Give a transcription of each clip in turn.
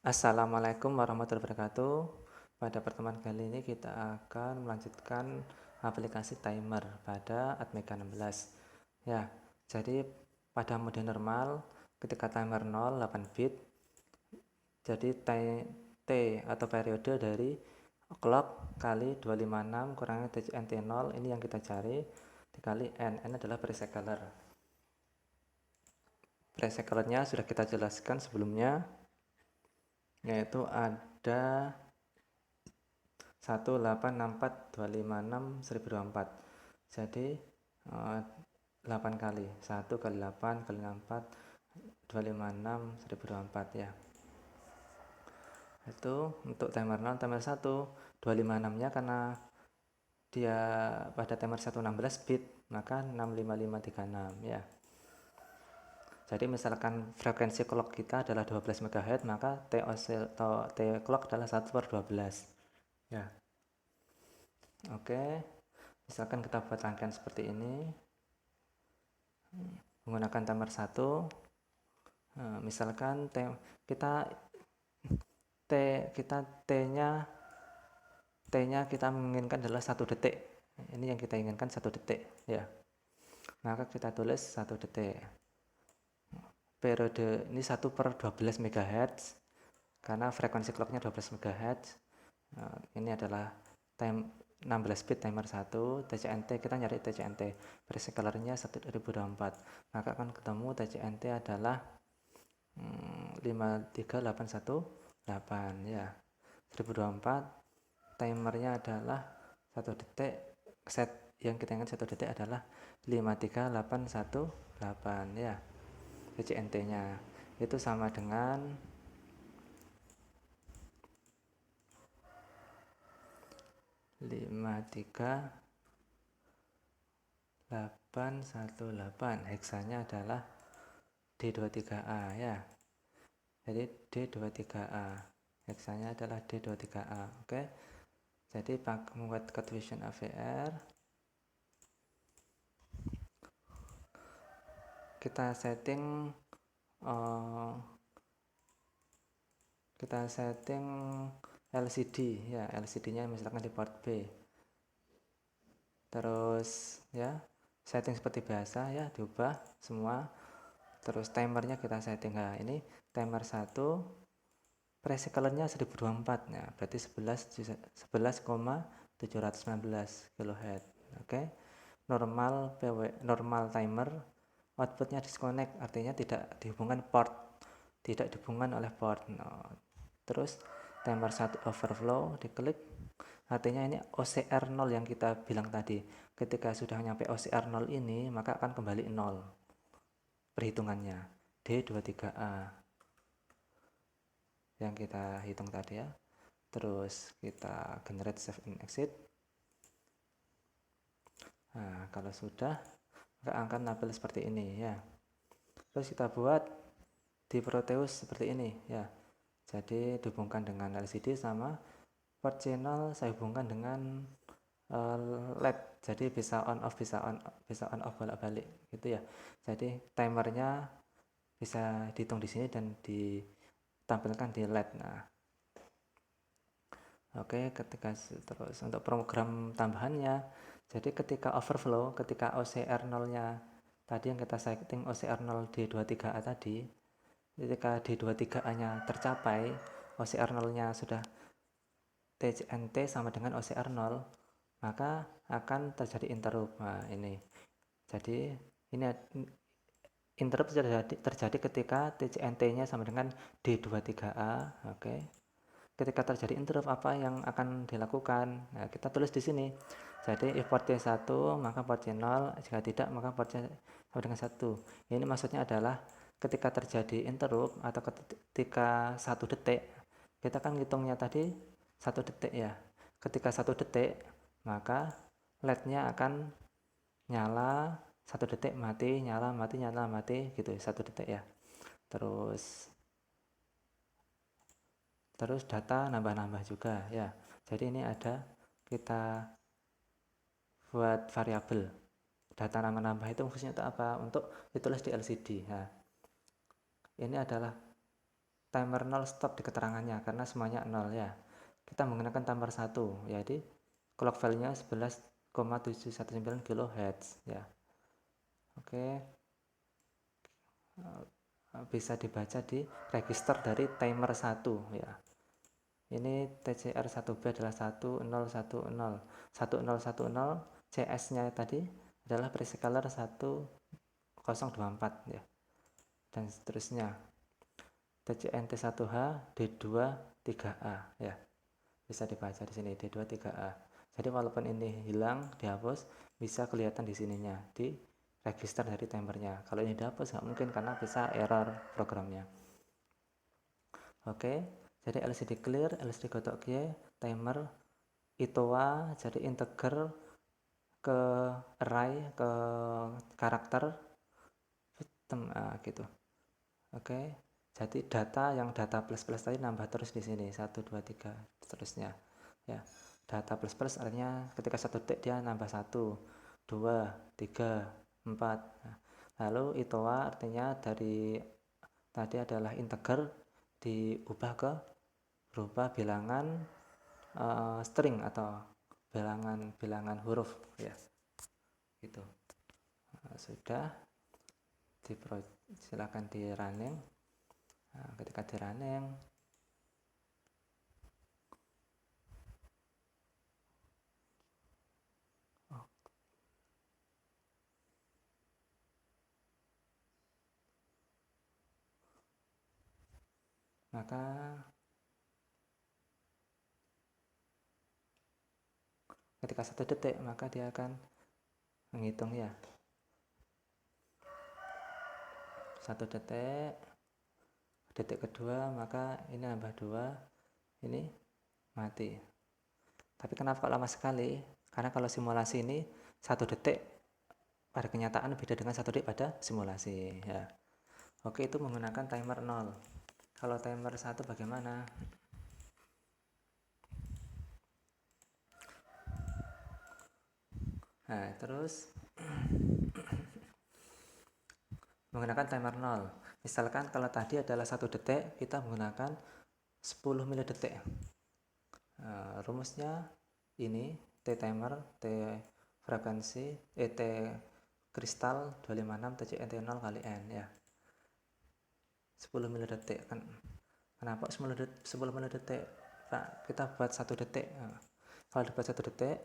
Assalamualaikum warahmatullahi wabarakatuh. Pada pertemuan kali ini kita akan melanjutkan aplikasi timer pada Atmega 16. Ya, jadi pada mode normal ketika timer 0 8 bit, jadi T atau periode dari clock kali 256 kurangi TCNT 0 ini yang kita cari dikali N adalah precycler. Precyclernya sudah kita jelaskan sebelumnya, yaitu ada 18642561024. Jadi 8 kali 1 kali 8 kali 64 256 1024 ya. Itu untuk timer 0. Timer 1 256 nya karena dia pada timer 1 16 bit, maka 65536 ya. Jadi misalkan frekuensi clock kita adalah 12 MHz, maka T clock adalah 1/12 ya. Oke, misalkan kita buat rangkaian seperti ini menggunakan timer 1. Misalkan kita T-nya kita menginginkan adalah 1 detik. Ini yang kita inginkan 1 detik ya. Maka kita tulis 1 detik. Periode ini 1/12 MHz karena frekuensi clocknya 12 MHz. Ini adalah time 16 bit timer 1. TCNT kita nyari TCNT, precyclernya 1024, maka akan ketemu TCNT adalah 53818 ya. 1024, timernya adalah 1 detik, set yang kita ingat 1 detik adalah 53818 ya. TCNT nya itu sama dengan 53818. heksanya adalah D23A ya. Jadi D23A, heksanya adalah D23A. Oke, jadi membuat code Vision AVR, kita setting LCD ya. LCD nya misalkan di port B. Terus ya, setting seperti biasa ya, diubah semua. Terus timernya kita setting. Nah, ini timer 1, precyclernya 1024 ya, berarti 11,719 kHz. Oke. Normal timer, outputnya disconnect, artinya tidak dihubungkan oleh port. Terus timer 1 overflow, diklik, artinya ini OCR 0 yang kita bilang tadi. Ketika sudah nyampe OCR 0 ini, maka akan kembali 0 perhitungannya, D23A yang kita hitung tadi ya. Terus kita generate save and exit. Nah, kalau sudah, maka akan tampil seperti ini ya. Terus kita buat di Proteus seperti ini ya. Jadi dihubungkan dengan LCD sama port channel saya hubungkan dengan LED. Jadi bisa on off bolak-balik gitu ya. Jadi timernya bisa dihitung di sini dan ditampilkan di LED. Nah, oke, terus untuk program tambahannya, jadi ketika overflow, ketika OCR 0 nya tadi yang kita setting OCR 0 D23A tadi, ketika D23A nya tercapai, OCR 0 nya sudah TCNT sama dengan OCR 0, maka akan terjadi interrupt. Nah, ini jadi ini interrupt terjadi ketika TCNT nya sama dengan D23A. Oke. Ketika terjadi interrupt, apa yang akan dilakukan? Nah, kita tulis di sini. Jadi if port C1 maka port C0, jika tidak maka port C sama dengan 1. Ini maksudnya adalah ketika terjadi interrupt atau ketika 1 detik, kita kan ngitungnya tadi 1 detik ya. Ketika 1 detik, maka LED-nya akan nyala 1 detik, mati, nyala, mati gitu, 1 detik ya. Terus data nambah-nambah juga ya. Jadi ini ada kita buat variabel data nambah-nambah, itu fungsinya untuk apa? Untuk ditulis di LCD. Nah, ini adalah timer 0 stop di keterangannya karena semuanya 0 ya. Kita menggunakan timer 1, jadi clock value-nya 11,719 kHz ya. Oke. Bisa dibaca di register dari timer 1 ya. Ini TCR1B adalah 1010 1010 CS-nya tadi adalah prescaler 1024 ya. Dan seterusnya. TCNT1H D23A ya. Bisa dibaca di sini D23A. Jadi walaupun ini hilang dihapus, bisa kelihatan di sininya di register dari timernya. Kalau ini dihapus nggak mungkin karena bisa error programnya. Oke, jadi LCD clear, LCD gotok G, timer, ITOA, jadi integer ke array, ke karakter sistem gitu. Oke, jadi data plus tadi nambah terus di sini 1 2 3 seterusnya ya. Data plus artinya ketika 1 detik dia nambah 1 2 3 4. Lalu ITOA artinya dari tadi adalah integer diubah ke berupa bilangan string atau bilangan huruf ya. Gitu. Sudah silakan di running. Ketika di running maka ketika 1 detik maka dia akan menghitung ya 1 detik kedua maka ini nambah 2, ini mati. Tapi kenapa kok lama sekali? Karena kalau simulasi ini 1 detik pada kenyataan beda dengan 1 detik pada simulasi ya. Oke, itu menggunakan timer 0. Kalau timer 1 bagaimana? Nah, terus menggunakan timer 0. Misalkan kalau tadi adalah 1 detik, kita menggunakan 10 milidetik. Rumusnya ini T timer, T frekuensi, T kristal 256 TCNT 0 kali N ya. 10 milidetik kan. Kenapa 10 milidetik? Pak, kita buat 1 detik. Kalau dibuat 1 detik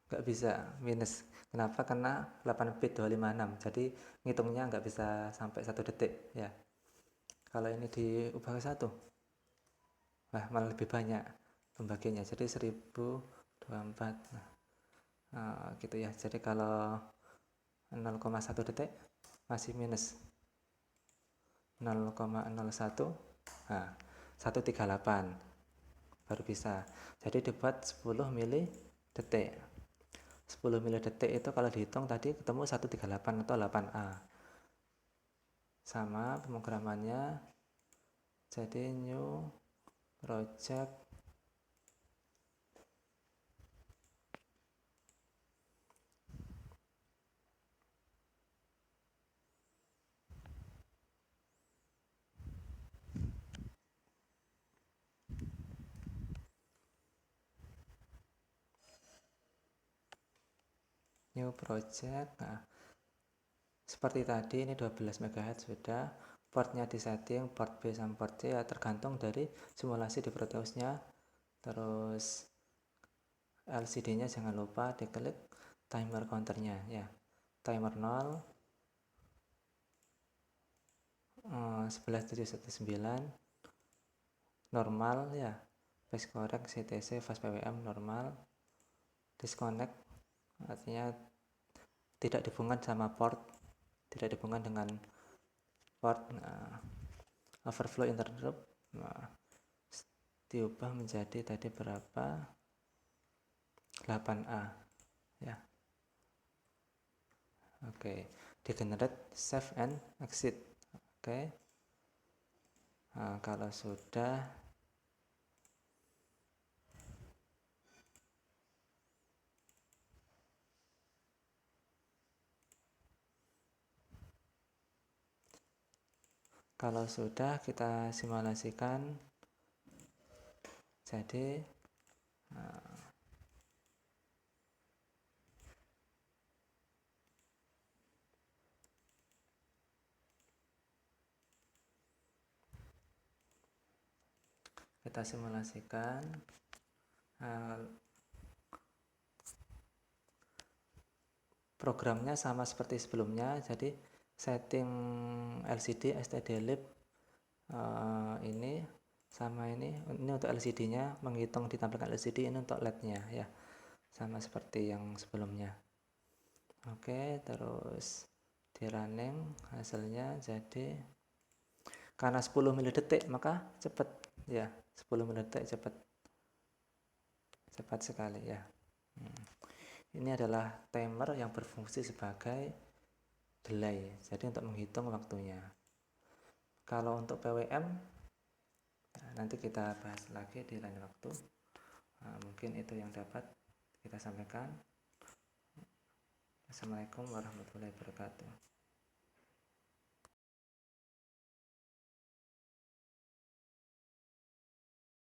nggak bisa minus. Kenapa? Karena 8 bit 256. Jadi ngitungnya nggak bisa sampai 1 detik ya. Kalau ini diubah ke 1, wah malah lebih banyak pembagiannya. Jadi 1024. Gitu ya. Jadi kalau 0,1 detik masih minus 0,01, 138 baru bisa. Jadi dibuat 10 mili detik. 10 mili detik itu kalau dihitung tadi ketemu 138 atau 8A. Sama pemrogramannya, jadi new project Nah, seperti tadi ini 12 MHz sudah, portnya disetting, port B sama port C ya tergantung dari simulasi di Proteusnya. Terus LCD nya jangan lupa diklik timer counternya ya, timer 0 11719 normal ya, phase correct CTC fast PWM normal, disconnect artinya tidak dihubungkan sama port, tidak dihubungkan dengan port. Overflow interrupt diubah menjadi tadi berapa, 8A ya. Oke, di generate save and exit. Oke. Kalau sudah Kalau sudah, kita simulasikan. Jadi kita simulasikan programnya sama seperti sebelumnya. Jadi setting LCD stdlib ini sama ini untuk LCD nya, menghitung ditampilkan LCD, ini untuk LED nya ya, sama seperti yang sebelumnya. Oke, terus di running hasilnya. Jadi karena 10 mili-detik maka cepat ya, 10 mili-detik cepat sekali ya. Ini adalah timer yang berfungsi sebagai delay, jadi untuk menghitung waktunya. Kalau untuk PWM nanti kita bahas lagi di lain waktu. Mungkin itu yang dapat kita sampaikan. Assalamualaikum warahmatullahi wabarakatuh.